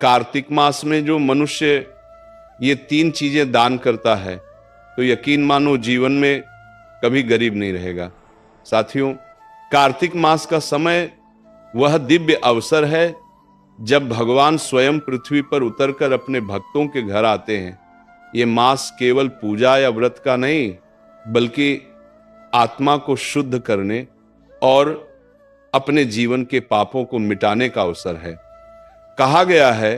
कार्तिक मास में जो मनुष्य ये 3 चीजें दान करता है तो यकीन मानो जीवन में कभी गरीब नहीं रहेगा। साथियों, कार्तिक मास का समय वह दिव्य अवसर है जब भगवान स्वयं पृथ्वी पर उतरकर अपने भक्तों के घर आते हैं। ये मास केवल पूजा या व्रत का नहीं, बल्कि आत्मा को शुद्ध करने और अपने जीवन के पापों को मिटाने का अवसर है। कहा गया है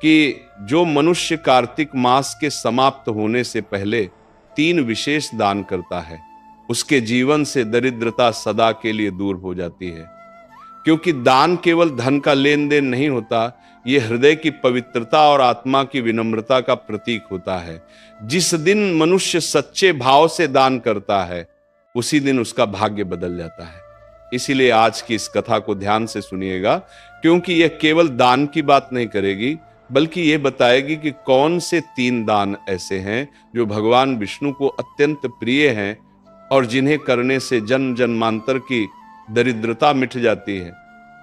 कि जो मनुष्य कार्तिक मास के समाप्त होने से पहले 3 विशेष दान करता है, उसके जीवन से दरिद्रता सदा के लिए दूर हो जाती है। क्योंकि दान केवल धन का लेन देन नहीं होता, यह हृदय की पवित्रता और आत्मा की विनम्रता का प्रतीक होता है। जिस दिन मनुष्य सच्चे भाव से दान करता है, उसी दिन उसका भाग्य बदल जाता है। इसीलिए आज की इस कथा को ध्यान से सुनिएगा, क्योंकि यह केवल दान की बात नहीं करेगी, बल्कि यह बताएगी कि कौन से 3 दान ऐसे हैं जो भगवान विष्णु को अत्यंत प्रिय हैं और जिन्हें करने से जन्म जन्मांतर की दरिद्रता मिट जाती है।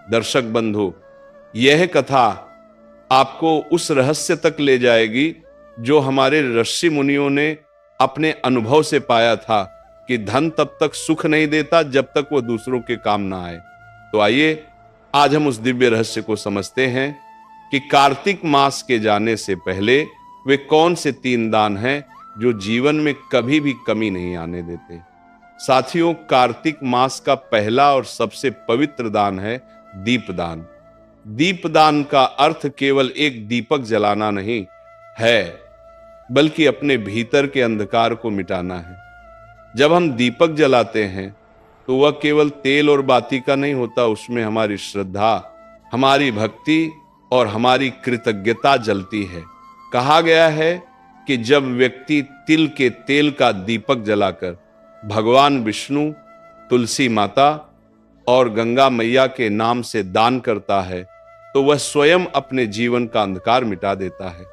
दर्शक बंधु, यह कथा आपको उस रहस्य तक ले जाएगी जो हमारे ऋषि मुनियों ने अपने अनुभव से पाया था कि धन तब तक सुख नहीं देता जब तक वह दूसरों के काम ना आए। तो आइए आज हम उस दिव्य रहस्य को समझते हैं कि कार्तिक मास के जाने से पहले वे कौन से 3 दान हैं जो जीवन में कभी भी कमी नहीं आने देते। साथियों, कार्तिक मास का पहला और सबसे पवित्र दान है दीपदान। दीपदान का अर्थ केवल एक दीपक जलाना नहीं है, बल्कि अपने भीतर के अंधकार को मिटाना है। जब हम दीपक जलाते हैं तो वह केवल तेल और बाती का नहीं होता, उसमें हमारी श्रद्धा, हमारी भक्ति और हमारी कृतज्ञता जलती है। कहा गया है कि जब व्यक्ति तिल के तेल का दीपक जलाकर भगवान विष्णु, तुलसी माता और गंगा मैया के नाम से दान करता है तो वह स्वयं अपने जीवन का अंधकार मिटा देता है।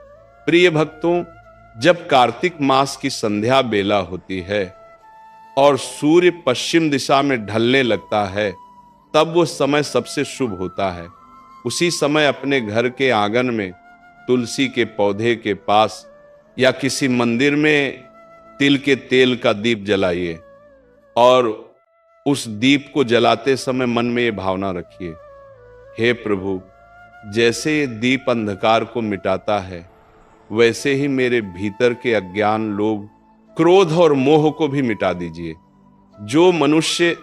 प्रिय भक्तों, जब कार्तिक मास की संध्या बेला होती है और सूर्य पश्चिम दिशा में ढलने लगता है, तब वो समय सबसे शुभ होता है। उसी समय अपने घर के आंगन में तुलसी के पौधे के पास या किसी मंदिर में तिल के तेल का दीप जलाइए और उस दीप को जलाते समय मन में ये भावना रखिए, हे प्रभु, जैसे ये दीप अंधकार को मिटाता है, वैसे ही मेरे भीतर के अज्ञान, लोभ, क्रोध और मोह को भी मिटा दीजिए। जो मनुष्य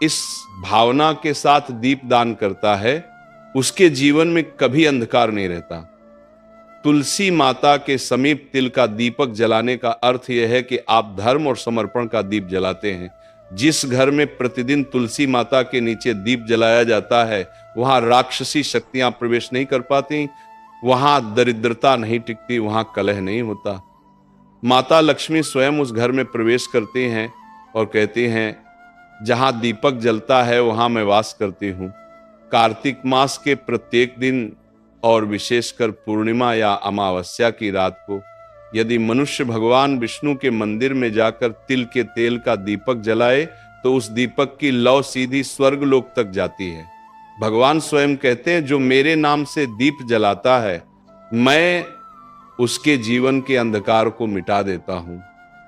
इस भावना के साथ दीप दान करता है, उसके जीवन में कभी अंधकार नहीं रहता। तुलसी माता के समीप तिल का दीपक जलाने का अर्थ यह है कि आप धर्म और समर्पण का दीप जलाते हैं। जिस घर में प्रतिदिन तुलसी माता के नीचे दीप जलाया जाता है, वहां राक्षसी शक्तियां प्रवेश नहीं कर पाती, वहां दरिद्रता नहीं टिकती, वहां कलह नहीं होता। माता लक्ष्मी स्वयं उस घर में प्रवेश करती हैं और कहती हैं, जहां दीपक जलता है वहां मैं वास करती हूं। कार्तिक मास के प्रत्येक दिन और विशेषकर पूर्णिमा या अमावस्या की रात को यदि मनुष्य भगवान विष्णु के मंदिर में जाकर तिल के तेल का दीपक जलाए तो उस दीपक की लौ सीधी स्वर्ग लोक तक जाती है। भगवान स्वयं कहते हैं, जो मेरे नाम से दीप जलाता है, मैं उसके जीवन के अंधकार को मिटा देता हूं।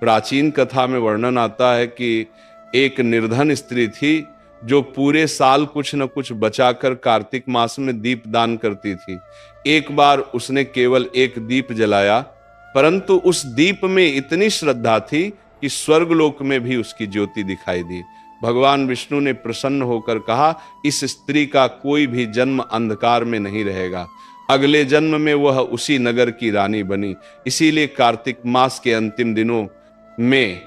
प्राचीन कथा में वर्णन आता है कि एक निर्धन स्त्री थी जो पूरे साल कुछ न कुछ बचाकर कार्तिक मास में दीप दान करती थी। एक बार उसने केवल एक दीप जलाया, परंतु उस दीप में इतनी श्रद्धा थी कि स्वर्गलोक में भी उसकी ज्योति दिखाई दी। भगवान विष्णु ने प्रसन्न होकर कहा, इस स्त्री का कोई भी जन्म अंधकार में नहीं रहेगा, अगले जन्म में वह उसी नगर की रानी बनी। इसीलिए कार्तिक मास के अंतिम दिनों में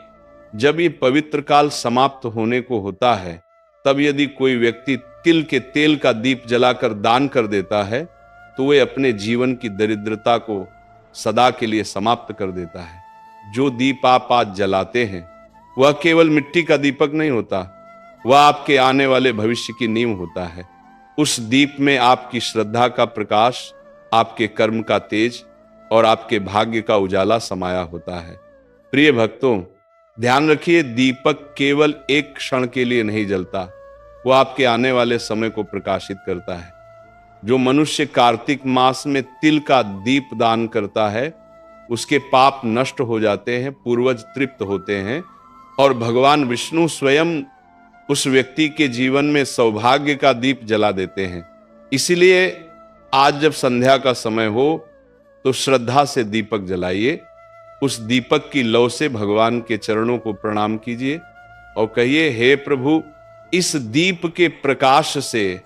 जब ये पवित्र काल समाप्त होने को होता है, तब यदि कोई व्यक्ति तिल के तेल का दीप जलाकर दान कर देता है तो वह अपने जीवन की दरिद्रता को सदा के लिए समाप्त कर देता है। जो दीप आप आज जलाते हैं वह केवल मिट्टी का दीपक नहीं होता, वह आपके आने वाले भविष्य की नींव होता है। उस दीप में आपकी श्रद्धा का प्रकाश, आपके कर्म का तेज और आपके भाग्य का उजाला समाया होता है। प्रिय भक्तों, ध्यान रखिए, दीपक केवल एक क्षण के लिए नहीं जलता, वह आपके आने वाले समय को प्रकाशित करता है। जो मनुष्य कार्तिक मास में तिल का दीप दान करता है उसके पाप नष्ट हो जाते हैं, पूर्वज तृप्त होते हैं और भगवान विष्णु स्वयं उस व्यक्ति के जीवन में सौभाग्य का दीप जला देते हैं। इसीलिए आज जब संध्या का समय हो तो श्रद्धा से दीपक जलाइए, उस दीपक की लौ से भगवान के चरणों को प्रणाम कीजिए और कहिए, हे प्रभु, इस दीप के प्रकाश से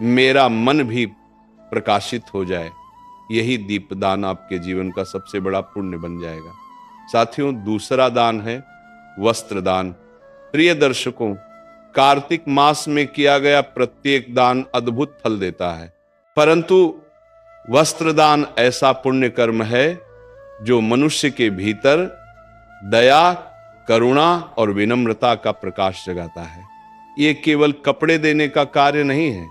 मेरा मन भी प्रकाशित हो जाए। यही दीपदान आपके जीवन का सबसे बड़ा पुण्य बन जाएगा। साथियों, दूसरा दान है वस्त्र दान। प्रिय दर्शकों, कार्तिक मास में किया गया प्रत्येक दान अद्भुत फल देता है, परंतु वस्त्र दान ऐसा पुण्य कर्म है जो मनुष्य के भीतर दया, करुणा और विनम्रता का प्रकाश जगाता है। ये केवल कपड़े देने का कार्य नहीं है,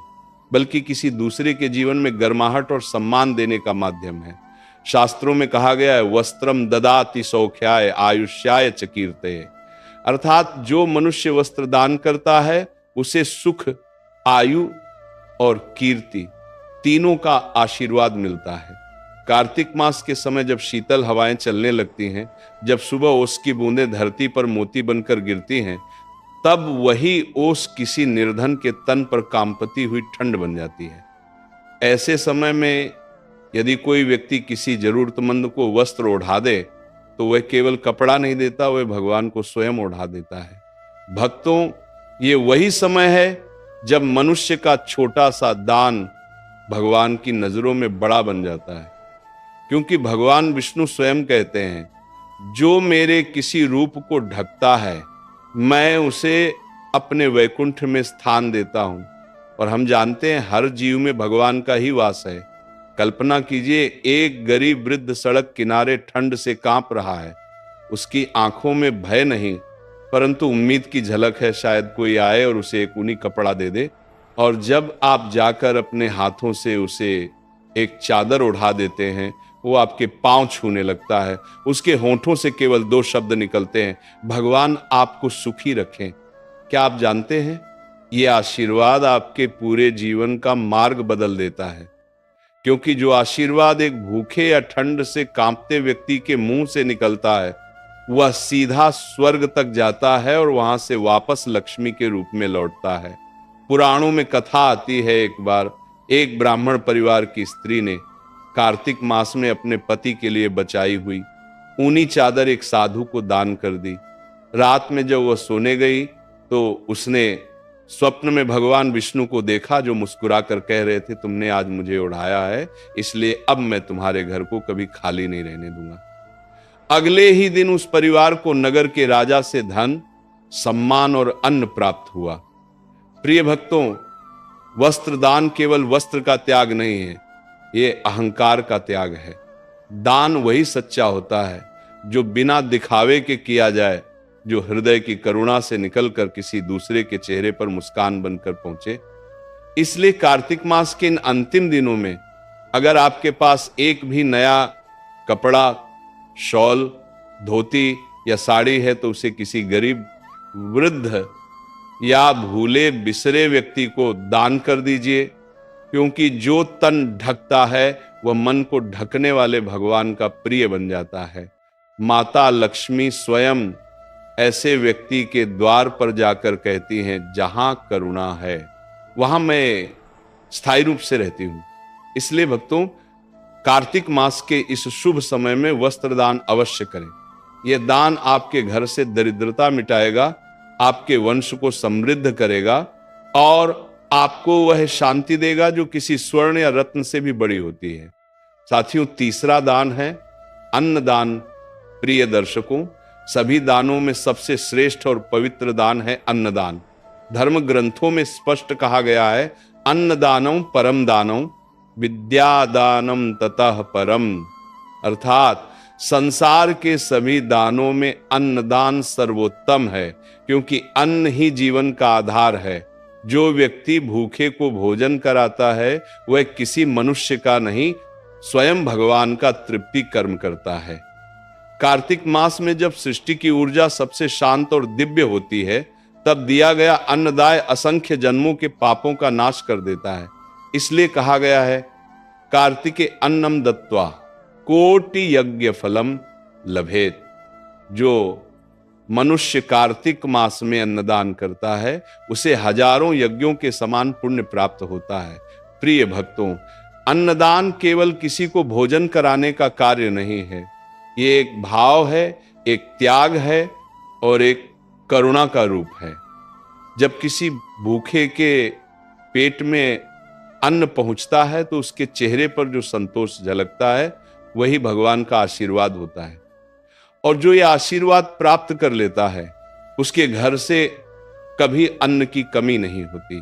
बल्कि किसी दूसरे के जीवन में गर्माहट और सम्मान देने का माध्यम है। शास्त्रों में कहा गया है, वस्त्रम ददाति सौख्याय आयुष्याय च कीर्तये, अर्थात जो मनुष्य वस्त्र दान करता है उसे सुख, आयु और कीर्ति तीनों का आशीर्वाद मिलता है। कार्तिक मास के समय जब शीतल हवाएं चलने लगती हैं, जब सुबह ओस की बूंदें धरती पर मोती बनकर गिरती हैं, तब वही ओस किसी निर्धन के तन पर कांपती हुई ठंड बन जाती है। ऐसे समय में यदि कोई व्यक्ति किसी जरूरतमंद को वस्त्र ओढ़ा दे तो वह केवल कपड़ा नहीं देता, वह भगवान को स्वयं ओढ़ा देता है। भक्तों, ये वही समय है जब मनुष्य का छोटा सा दान भगवान की नजरों में बड़ा बन जाता है, क्योंकि भगवान विष्णु स्वयं कहते हैं, जो मेरे किसी रूप को ढकता है मैं उसे अपने वैकुंठ में स्थान देता हूं। और हम जानते हैं हर जीव में भगवान का ही वास है। कल्पना कीजिए, एक गरीब वृद्ध सड़क किनारे ठंड से कांप रहा है, उसकी आंखों में भय नहीं परंतु उम्मीद की झलक है, शायद कोई आए और उसे एक ऊनी कपड़ा दे दे। और जब आप जाकर अपने हाथों से उसे एक चादर ओढ़ा देते हैं, वो आपके पांव छूने लगता है, उसके होंठों से केवल 2 शब्द निकलते हैं, भगवान आपको सुखी रखें। क्या आप जानते हैं, ये आशीर्वाद आपके पूरे जीवन का मार्ग बदल देता है, क्योंकि जो आशीर्वाद एक भूखे या ठंड से कांपते व्यक्ति के मुंह से निकलता है वह सीधा स्वर्ग तक जाता है और वहां से वापस लक्ष्मी के रूप में लौटता है। पुराणों में कथा आती है, एक बार एक ब्राह्मण परिवार की स्त्री ने कार्तिक मास में अपने पति के लिए बचाई हुई ऊनी चादर एक साधु को दान कर दी। रात में जब वह सोने गई तो उसने स्वप्न में भगवान विष्णु को देखा, जो मुस्कुरा कर कह रहे थे, तुमने आज मुझे उड़ाया है, इसलिए अब मैं तुम्हारे घर को कभी खाली नहीं रहने दूंगा। अगले ही दिन उस परिवार को नगर के राजा से धन, सम्मान और अन्न प्राप्त हुआ। प्रिय भक्तों, वस्त्र दान केवल वस्त्र का त्याग नहीं है, ये अहंकार का त्याग है। दान वही सच्चा होता है जो बिना दिखावे के किया जाए, जो हृदय की करुणा से निकलकर किसी दूसरे के चेहरे पर मुस्कान बनकर पहुंचे। इसलिए कार्तिक मास के इन अंतिम दिनों में अगर आपके पास एक भी नया कपड़ा, शॉल, धोती या साड़ी है तो उसे किसी गरीब, वृद्ध या भूले बिसरे व्यक्ति को दान कर दीजिए, क्योंकि जो तन ढकता है वह मन को ढकने वाले भगवान का प्रिय बन जाता है। माता लक्ष्मी स्वयं ऐसे व्यक्ति के द्वार पर जाकर कहती हैं, जहां करुणा है वहां मैं स्थायी रूप से रहती हूं। इसलिए भक्तों, कार्तिक मास के इस शुभ समय में वस्त्र दान अवश्य करें। यह दान आपके घर से दरिद्रता मिटाएगा, आपके वंश को समृद्ध करेगा और आपको वह शांति देगा जो किसी स्वर्ण या रत्न से भी बड़ी होती है। साथियों, तीसरा दान है अन्नदान। प्रिय दर्शकों, सभी दानों में सबसे श्रेष्ठ और पवित्र दान है अन्नदान। धर्म ग्रंथों में स्पष्ट कहा गया है, अन्नदानम परम दानम विद्यादानम ततः परम, अर्थात संसार के सभी दानों में अन्नदान सर्वोत्तम है, क्योंकि अन्न ही जीवन का आधार है। जो व्यक्ति भूखे को भोजन कराता है वह किसी मनुष्य का नहीं, स्वयं भगवान का तृप्ति कर्म करता है। कार्तिक मास में जब सृष्टि की ऊर्जा सबसे शांत और दिव्य होती है, तब दिया गया अन्नदाय असंख्य जन्मों के पापों का नाश कर देता है। इसलिए कहा गया है कार्तिके अन्नम दत्वा कोटि यज्ञ फलम लभेत। जो मनुष्य कार्तिक मास में अन्नदान करता है उसे हजारों यज्ञों के समान पुण्य प्राप्त होता है। प्रिय भक्तों, अन्नदान केवल किसी को भोजन कराने का कार्य नहीं है, ये एक भाव है, एक त्याग है और एक करुणा का रूप है। जब किसी भूखे के पेट में अन्न पहुंचता है तो उसके चेहरे पर जो संतोष झलकता है वही भगवान का आशीर्वाद होता है। और जो ये आशीर्वाद प्राप्त कर लेता है उसके घर से कभी अन्न की कमी नहीं होती।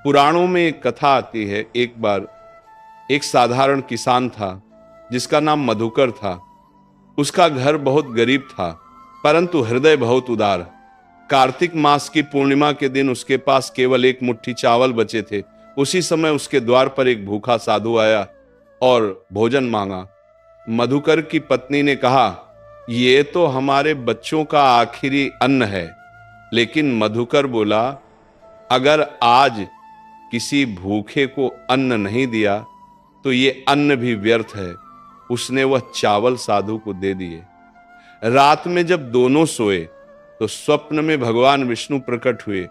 पुराणों में एक कथा आती है, एक बार एक साधारण किसान था जिसका नाम मधुकर था। उसका घर बहुत गरीब था परंतु हृदय बहुत उदार। कार्तिक मास की पूर्णिमा के दिन उसके पास केवल एक मुट्ठी चावल बचे थे। उसी समय उसके द्वार पर एक भूखा साधु आया और भोजन मांगा। मधुकर की पत्नी ने कहा, ये तो हमारे बच्चों का आखिरी अन्न है। लेकिन मधुकर बोला, अगर आज किसी भूखे को अन्न नहीं दिया तो ये अन्न भी व्यर्थ है। उसने वह चावल साधु को दे दिए। रात में जब दोनों सोए तो स्वप्न में भगवान विष्णु प्रकट हुए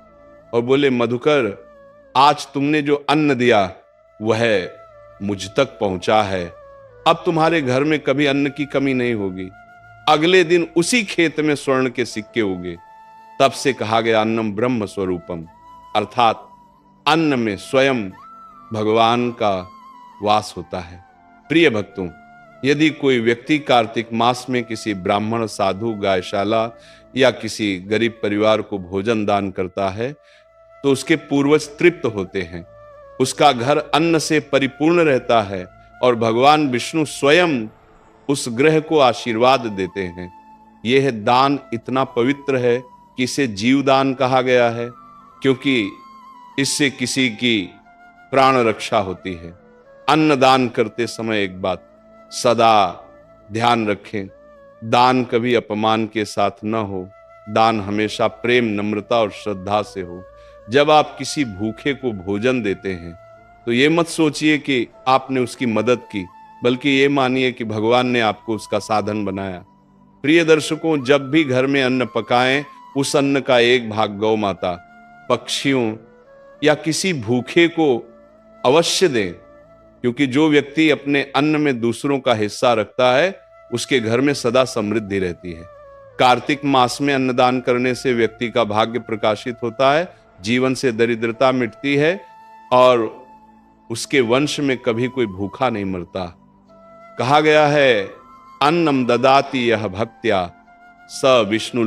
और बोले, मधुकर, आज तुमने जो अन्न दिया वह मुझ तक पहुंचा है। अब तुम्हारे घर में कभी अन्न की कमी नहीं होगी। अगले दिन उसी खेत में स्वर्ण के सिक्के उगे। तब से कहा गया अन्नम ब्रह्म स्वरूपम, अर्थात अन्न में स्वयं भगवान का वास होता है। प्रिय भक्तों, यदि कोई व्यक्ति कार्तिक मास में किसी ब्राह्मण, साधु, गायशाला या किसी गरीब परिवार को भोजन दान करता है तो उसके पूर्वज तृप्त होते हैं, उसका घर अन्न से परिपूर्ण रहता है और भगवान विष्णु स्वयं उस ग्रह को आशीर्वाद देते हैं। यह दान इतना पवित्र है कि इसे जीवदान कहा गया है, क्योंकि इससे किसी की प्राण रक्षा होती है। अन्न दान करते समय एक बात सदा ध्यान रखें, दान कभी अपमान के साथ न हो। दान हमेशा प्रेम, नम्रता और श्रद्धा से हो। जब आप किसी भूखे को भोजन देते हैं तो ये मत सोचिए कि आपने उसकी मदद की, बल्कि ये मानिए कि भगवान ने आपको उसका साधन बनाया। प्रिय दर्शकों, जब भी घर में अन्न पकाएं, उस अन्न का एक भाग गौ माता, पक्षियों या किसी भूखे को अवश्य दें, क्योंकि जो व्यक्ति अपने अन्न में दूसरों का हिस्सा रखता है उसके घर में सदा समृद्धि रहती है। कार्तिक मास में अन्नदान करने से व्यक्ति का भाग्य प्रकाशित होता है, जीवन से दरिद्रता मिटती है और उसके वंश में कभी कोई भूखा नहीं मरता। कहा गया है, अन्नम ददाति यह भक्त्या स विष्णु